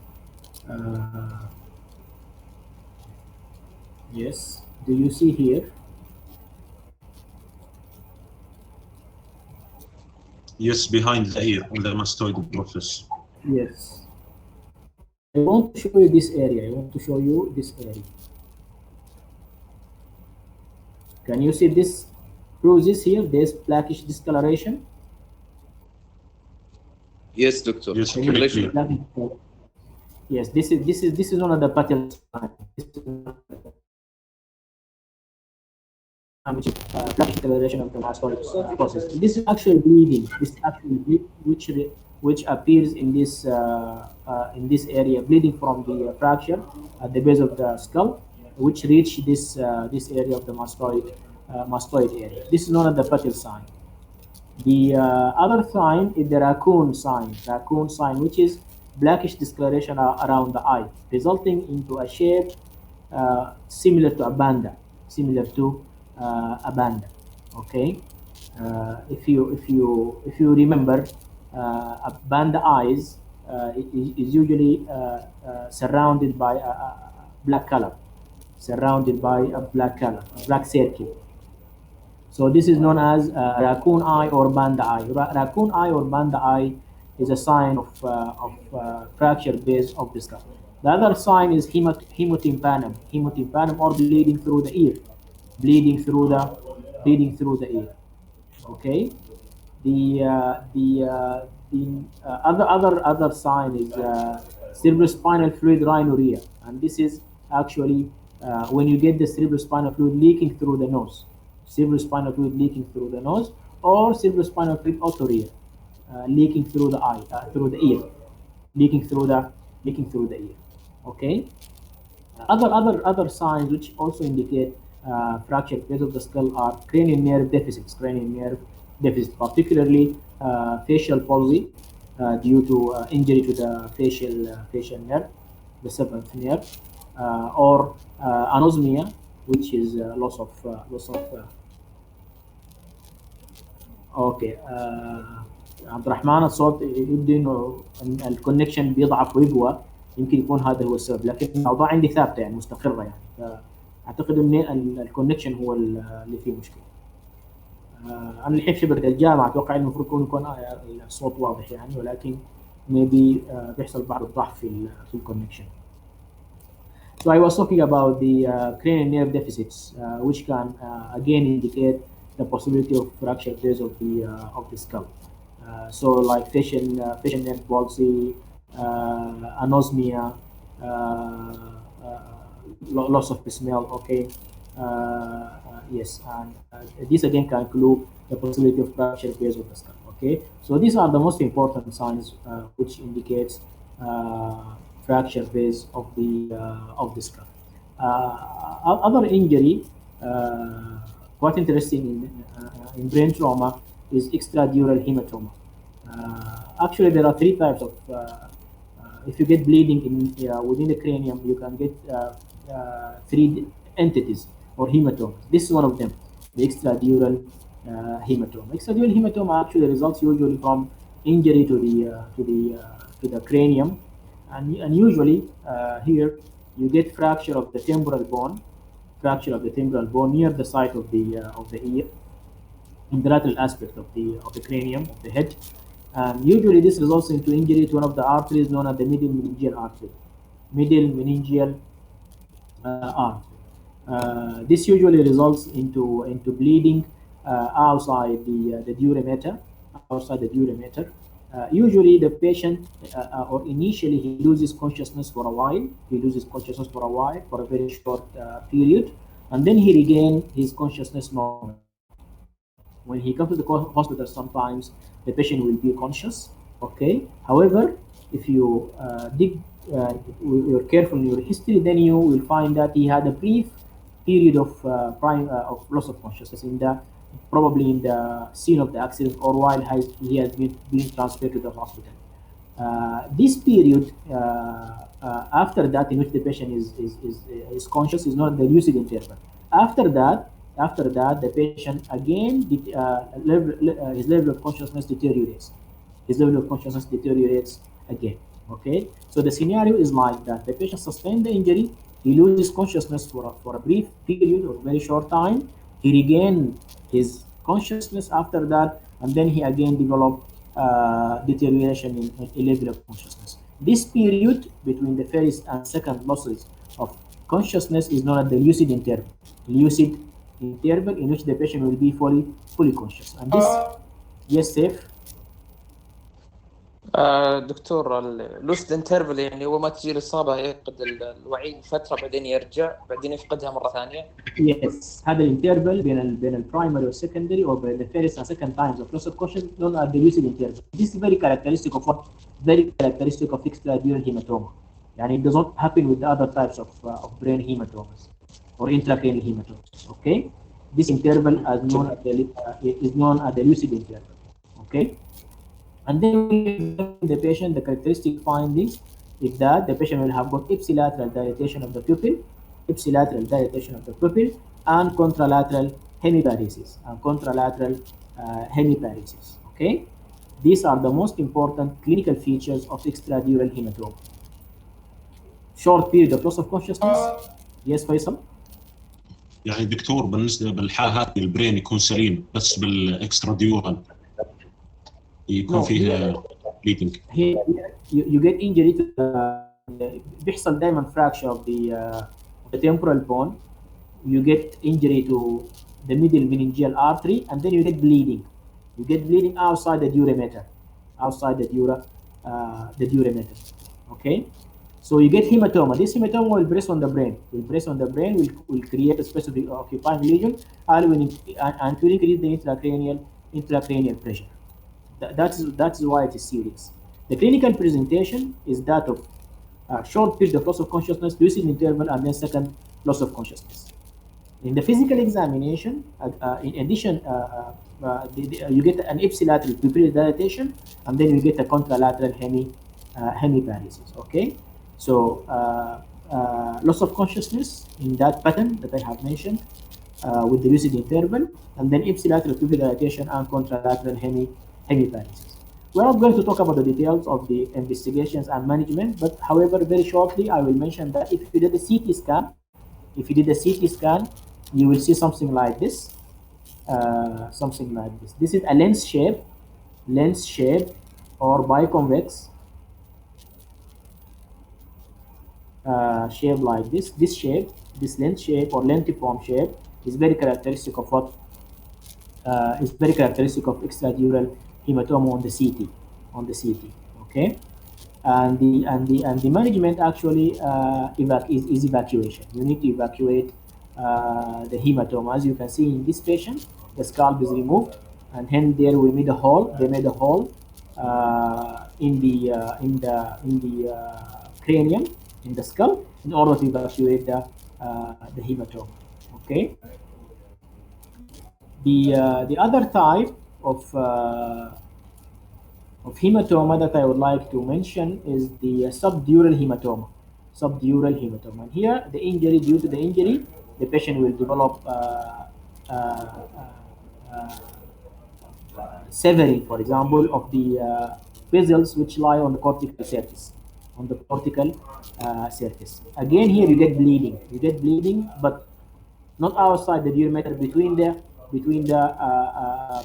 Yes. Do you see here? Yes, behind the ear on the mastoid process. Yes. I want to show you this area. I want to show you this area. Can you see this bruises here? This blackish discoloration. Yes, doctor. Yes, Accumulation. Yes, this is one of the Patel sign. Which is blackish discoloration of the mastoid process. This is actually bleeding. This is actually which appears in this area, bleeding from the fracture at the base of the skull, which reach this area of the mastoid area. This is known as the Patel sign. The other sign is the raccoon sign, which is blackish discoloration around the eye, resulting into a shape similar to a banda, Okay, if you remember, a banda eyes is usually surrounded by a black color, black circle. So this is known as raccoon eye or banda eye. Raccoon eye or banda eye is a sign of fracture base of the skull. The other sign is hemotympanum or bleeding through the ear, Okay. The other sign is cerebrospinal fluid rhinorrhea, and this is actually when you get the cerebrospinal fluid leaking through the nose. Or cerebrospinal fluid otorrhea, leaking through the eye, through the ear, leaking through the ear. Okay. Other signs which also indicate fracture base of the skull are cranial nerve deficits, particularly facial palsy due to injury to the facial nerve, the seventh nerve, or anosmia, which is loss of. اوكي عبد الرحمن الصوت يبدو انه الكونكشن بيضعف ويقوى، يمكن يكون هذا هو السبب، لكن الاوضاع عندي ثابته يعني مستقره يعني، فاعتقد ان الكونكشن هو اللي فيه مشكله. انا الحين في شبكه الجامعه اتوقع المفروض يكون الصوت واضح يعني، ولكن maybe بيحصل بعض الضعف في الكونكشن. So I was talking about the cranial nerve deficits, which can again indicate the possibility of fracture base of the skull. So like facial nerve palsy, anosmia, loss of smell. Okay, yes, and this again can include the possibility of fracture base of the skull. Okay, so these are the most important signs which indicates fracture base of the skull. Other injury, quite interesting in brain trauma, is extradural hematoma. Actually, there are three types of if you get bleeding within the cranium, you can get three entities or hematomas. This is one of them, the extradural hematoma. Extradural hematoma actually results usually from injury to the cranium, and usually here you get fracture of the temporal bone, near the site of the ear, in the lateral aspect of the cranium of the head, and usually this results into injury to one of the arteries known as the middle meningeal artery. This usually results into bleeding outside the dura mater. Usually the patient or initially he loses consciousness for a while. For a very short period, and then he regains his consciousness normally. When he comes to the hospital, sometimes the patient will be conscious. Okay. However, if you you're careful in your history, then you will find that he had a brief period of loss of consciousness probably in the scene of the accident, or while he has been transferred to the hospital. This period after that, in which the patient is conscious, is not the lucid interval. After that, the patient again his level of consciousness deteriorates. Again. Okay, so the scenario is like that: the patient sustained the injury, he loses consciousness for a brief period or very short time, he regains his consciousness after that, and then he again develops deterioration in level of consciousness. This period between the first and second losses of consciousness is known as the lucid interval. In which the patient will be fully conscious. And this, yes, safe. دكتور اللوسيد انترفل يعني هو ما تجي الإصابة يفقد الوعي فترة بعدين يرجع بعدين يفقدها مرة ثانية. Yes, هذا الانترفل بين البرايمري والسكندري or بين the first and second times of loss of consciousness known as the lucid interval. This is very characteristic of extradural hematoma. يعني it does not happen with the other types of brain hematomas or intracranial hematomas. Okay, this interval is known as the lucid interval. Okay. And then the patient, the characteristic findings is that the patient will have got ipsilateral dilatation of the pupil, and contralateral hemiparesis. Okay, these are the most important clinical features of extradural hematoma. Short period of loss of consciousness. Yes, Faisal. يعني دكتور بالنسبه بالحاله هذه البرين يكون سليم بس بالاكستراديورال يكون فيه bleeding. Here you get injury to بيحصل دائما fracture of the temporal bone. You get injury to the middle meningeal artery, and then you get bleeding. Outside the dura mater. Okay, so you get hematoma. This hematoma will press on the brain. Will create a specific occupying lesion, and will increase the intracranial pressure. That's why it is serious. The clinical presentation is that of short period of loss of consciousness, lucid interval, and then second loss of consciousness. In the physical examination, in addition, you get an ipsilateral pupillary dilatation, and then you get a contralateral hemiparesis. Okay, so loss of consciousness in that pattern that I have mentioned with the lucid interval, and then ipsilateral pupillary dilatation and contralateral hemiparesis. We're not going to talk about the details of the investigations and management, but however, very shortly, I will mention that if you did a CT scan, you will see something like this. This is a lens shape or biconvex shape like this. This lens shape or lentiform shape is very characteristic of what extradural hematoma on the CT. Okay, and the management actually is evacuation. You need to evacuate the hematoma. As you can see in this patient, the scalp is removed, and hence there we made a hole. They made a hole in the cranium, in the skull, in order to evacuate the hematoma. Okay. The other type of of hematoma that I would like to mention is the subdural hematoma. Subdural hematoma. And here, the injury, due to the injury, the patient will develop severing, for example, of the vessels which lie on the cortical surface. On the cortical surface. Again, here you get bleeding. You get bleeding, but not outside the durometer, between the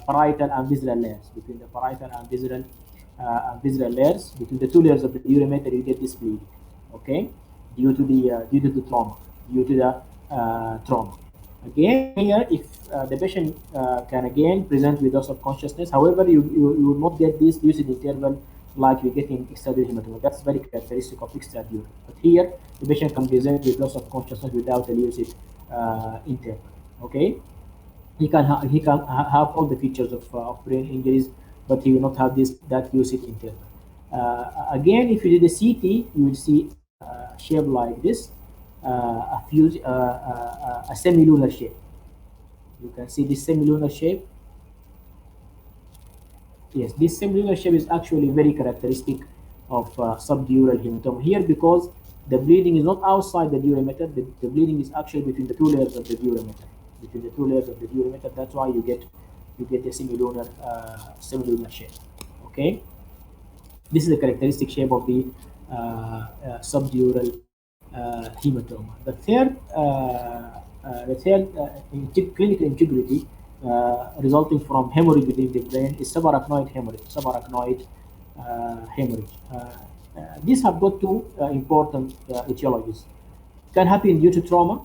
parietal and visceral layers. Between the parietal and visceral layers, between the two layers of the durometer, you get this bleeding. Okay, due to the trauma, trauma. Again, here, if the patient can again present with loss of consciousness, however, you will not get this lucid interval like we get in extradural hematoma. That's very characteristic of extradural. But here, the patient can present with loss of consciousness without a lucid interval. Okay, he can have all the features of brain injuries, but he will not have that lucid interval. Again, if you do the CT, you will see a shape like this, a semilunar shape. You can see this semilunar shape. Yes, this semilunar shape is actually very characteristic of subdural hematoma here, because the bleeding is not outside the durometer. The bleeding is actually between the two layers of the durometer. Between the two layers of the durometer, that's why you get a semilunar shape. Okay, this is the characteristic shape of the subdural hematoma. The third clinical integrity resulting from hemorrhage within the brain is subarachnoid hemorrhage. These have got two important etiologies. It can happen due to trauma,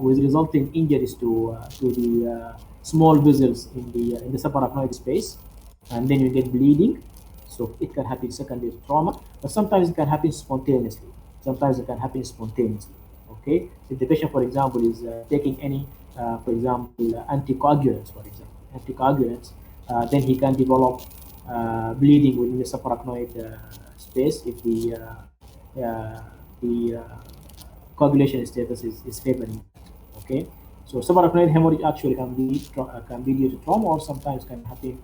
with resulting injuries to the small vessels in the subarachnoid space, and then you get bleeding. So it can happen secondary to trauma, but sometimes it can happen spontaneously. Okay, if the patient, for example, is taking any, for example, anticoagulants, then he can develop bleeding within the subarachnoid space if the coagulation status is favoring. Okay, so subarachnoid hemorrhage actually can be due to trauma, or sometimes can happen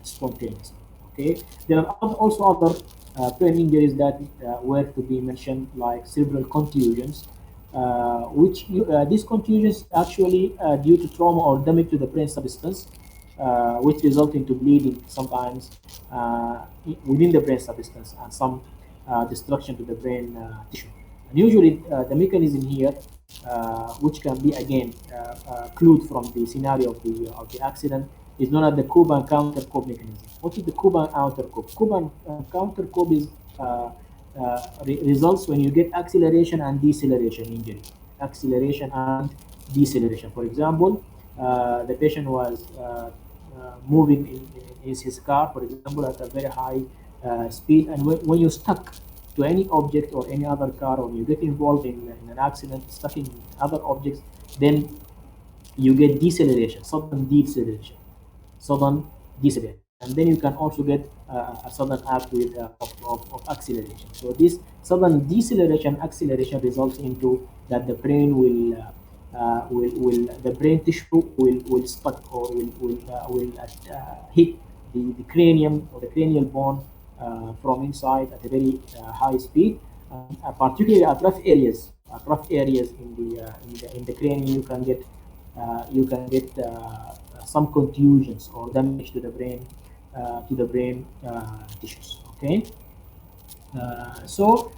spontaneously. Okay, there are also other brain injuries that were to be mentioned, like cerebral contusions, which these contusions actually due to trauma or damage to the brain substance, which result into bleeding sometimes within the brain substance, and some destruction to the brain tissue. And usually the mechanism here, which can be again clued from the scenario of the accident, is known as the Cuban counter-cope mechanism. What is the Cuban counter-cope? Cuban counter-cope is results when you get acceleration and deceleration injury. Acceleration and deceleration. For example, the patient was moving in his car, for example, at a very high speed, and when you're stuck to any object or any other car, or you get involved in an accident, stuck in other objects, then you get deceleration, sudden deceleration. And then you can also get a sudden act with of acceleration. So this sudden deceleration, acceleration results into that the brain the brain tissue will stuck, or will hit the cranium or the cranial bone from inside at a very high speed, particularly at rough areas. In the cranium, you can get some contusions or damage to the brain tissues. Okay, so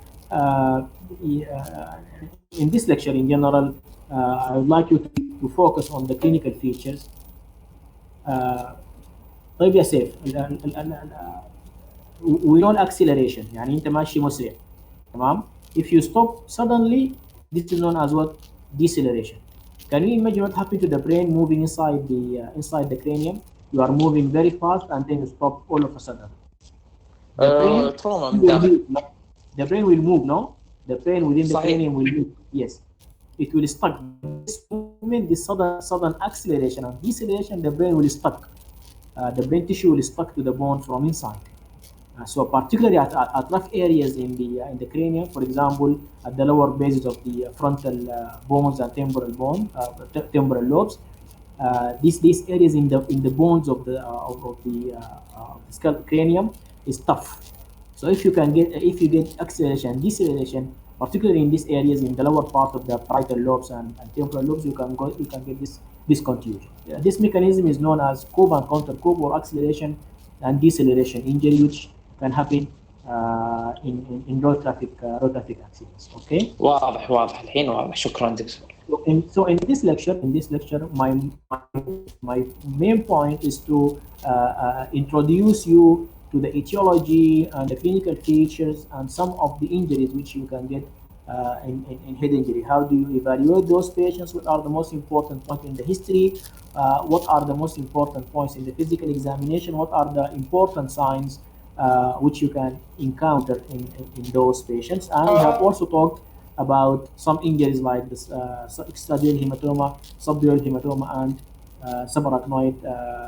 in this lecture, in general, I would like you to focus on the clinical features. طيب يا سيف، we know acceleration، يعني أنت ماشي مسرع، تمام؟ If you stop suddenly, this is known as what? Deceleration. Can you imagine what happened to the brain moving inside the cranium? You are moving very fast, and then you stop all of a sudden. trauma من داخل. The brain will move, no? The brain within the صحيح. cranium will move. Yes, it will stuck. This movement, this sudden acceleration and deceleration, the brain will stuck. The brain tissue will stuck to the bone from inside. So particularly at rough areas in the cranium, for example, at the lower bases of the frontal bones and temporal lobes, these areas in the bones of the skull cranium is tough. So if you get acceleration and deceleration, particularly in these areas in the lower part of the parietal lobes and temporal lobes, you can get this contusion. This mechanism is known as Cobb and counter Cobb, or acceleration and deceleration injury, which can happen in road traffic accidents. Okay. واضح الحين واضح. شكرا دكتور. So in this lecture, my main point is to introduce you to the etiology and the clinical features and some of the injuries which you can get in head injury. How do you evaluate those patients? What are the most important points in the history? What are the most important points in the physical examination? What are the important signs which you can encounter in those patients? And we have also talked about some injuries like this extradural hematoma, subdural hematoma, and subarachnoid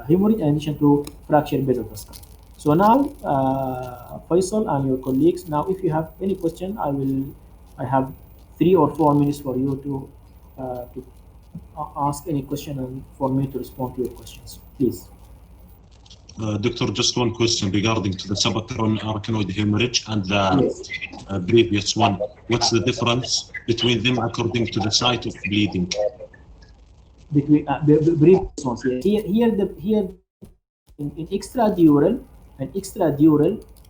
hemorrhage, in addition to fractured base of the skull. So now, Faisal and your colleagues, now if you have any question, I have 3 or 4 minutes for you to ask any question and for me to respond to your questions. Please. Doctor, just one question regarding to the subarachnoid hemorrhage and the previous one. What's the difference between them according to the site of bleeding? Between the previous ones, here in extradural,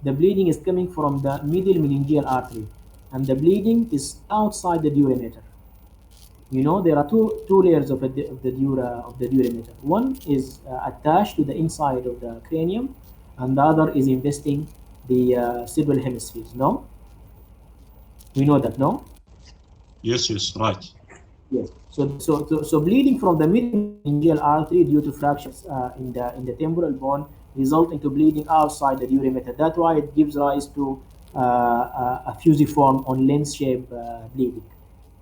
the bleeding is coming from the middle meningeal artery, and the bleeding is outside the dura mater. You know, there are two layers of the dura mater. One is attached to the inside of the cranium, and the other is investing the cerebral hemispheres. No, we know that. No. Yes, right. Yes. So bleeding from the meningeal artery due to fractures in the temporal bone result into bleeding outside the dura mater. That's why it gives rise to a fusiform or lens-shaped bleeding,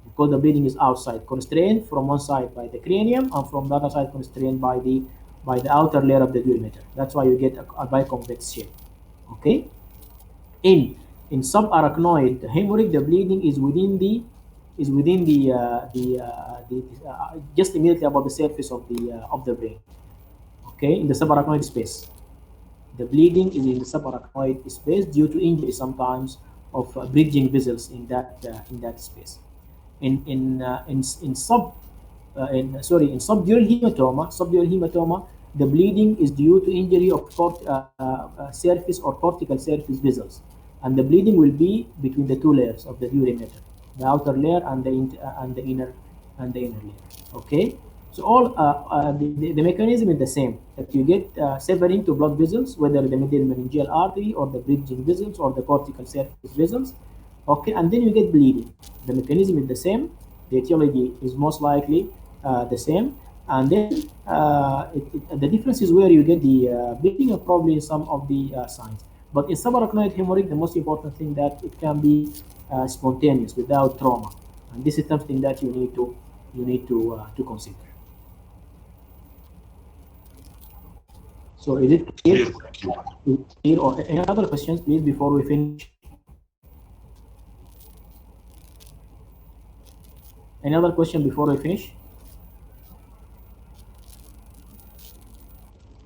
because the bleeding is outside, constrained from one side by the cranium and from the other side constrained by the outer layer of the dura mater. That's why you get a biconvex shape. Okay. In subarachnoid hemorrhage, the bleeding is within the just immediately above the surface of the brain. Okay, in the subarachnoid space. The bleeding is in the subarachnoid space due to injury sometimes of bridging vessels in that space. In subdural hematoma, the bleeding is due to injury of surface or cortical surface vessels, and the bleeding will be between the 2 layers of the dura mater, the outer layer and the inner layer. Okay. So all the mechanism is the same, that you get severing to blood vessels, whether the middle meningeal artery or the bridging vessels or the cortical surface vessels. Okay, and then you get bleeding. The mechanism is the same, the etiology is most likely the same, and then the difference is where you get the bleeding and probably in some of the signs. But in subarachnoid hemorrhage, the most important thing that it can be spontaneous without trauma, and this is something that you need to consider. So is it clear? Or any other questions, please, before we finish? Any other question before we finish?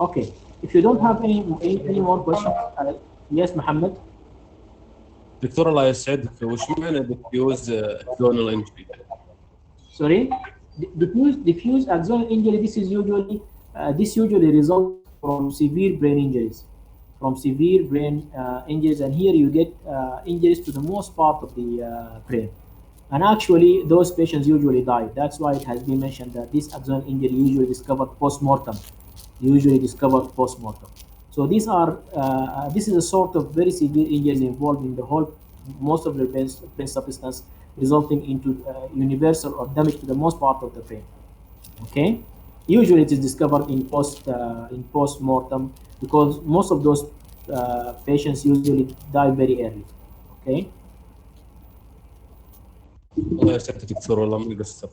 Okay. If you don't have any more questions, yes, Mohammed. دكتور الله يسعدك، وش معنى diffuse axonal injury؟ Sorry, diffuse axonal injury. This usually results from severe brain injuries, and here you get injuries to the most part of the brain, and actually those patients usually die. That's why it has been mentioned that this axonal injury usually discovered post-mortem. So these are this is a sort of very severe injuries involved in most of the brain substance, resulting into universal or damage to the most part of the brain. Okay, usually it is discovered in post-mortem, because most of those patients usually die very early. Okay. الله يسعدك دكتور، والله ما قصرت.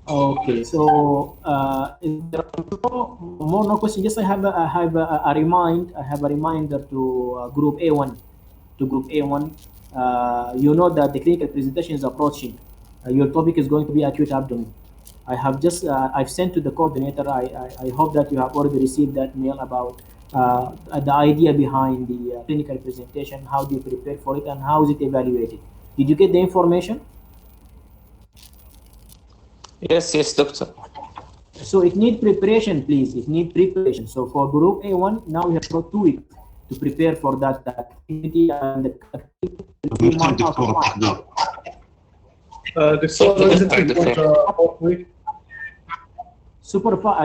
Okay, so if there are no questions, just I have a reminder to group A1. You know that the clinical presentation is approaching. Your topic is going to be acute abdomen. I have just I've sent to the coordinator. I hope that you have already received that mail about the idea behind the clinical presentation. How do you prepare for it, and how is it evaluated? Did you get the information? Yes, doctor. So it needs preparation, please. It needs preparation. So for group A1, now we have got 2 weeks to prepare for that activity, and the activity will be marked out of mark. fourth week.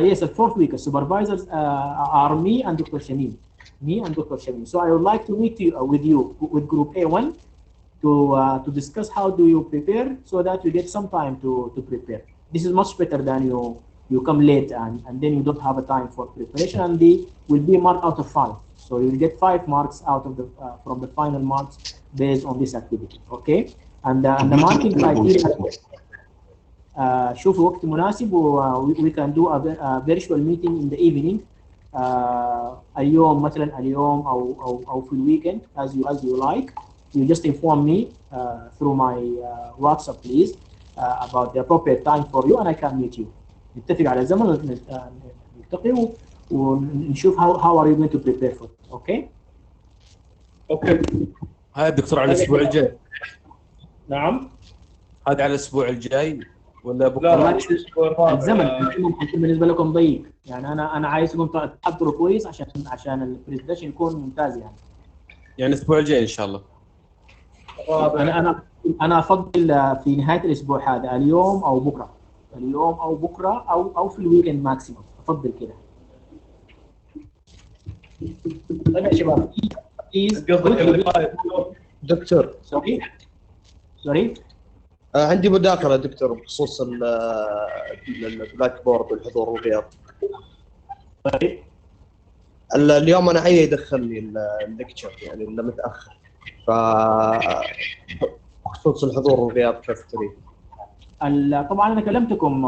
Yes, the 4th week. Supervisors are me and Dr. Shamim. So I would like to meet you with group A1 to discuss how do you prepare, so that you get some time to prepare. This is much better than you come late and then you don't have a time for preparation, and they will be marked out of 5. So you will get 5 marks out of the from the final marks based on this activity. Okay, and the marking criteria. شوفوا وقت مناسب we can do a virtual meeting in the evening. اليوم مثلا اليوم أو في الويكند as you like. You just inform me through my WhatsApp please about the appropriate time for you, and I can meet you. نتفق على زمن نلتقي ونشوف how are you going to prepare for it. Okay. هاي الدكتور على الاسبوع الجاي. نعم. هذا على الاسبوع الجاي ولا بكره؟ لا الاسبوع الرابع. الزمن حيكون بالنسبه لكم ضيق، يعني انا عايزكم تحضروا كويس عشان البرزنتيشن يكون ممتاز يعني الاسبوع الجاي ان شاء الله. انا افضل في نهايه الاسبوع هذا، اليوم او بكره او في الويكند ماكسيموم، افضل كده. طيب يا شباب دكتور سوري عندي مداخلة دكتور بخصوص البلاك بورد والحضور والغياب. طيب اليوم انا عيني يدخلني الليكتشر يعني اللي متاخر، ف بخصوص الحضور والغياب كيف تريد؟ طبعا انا كلمتكم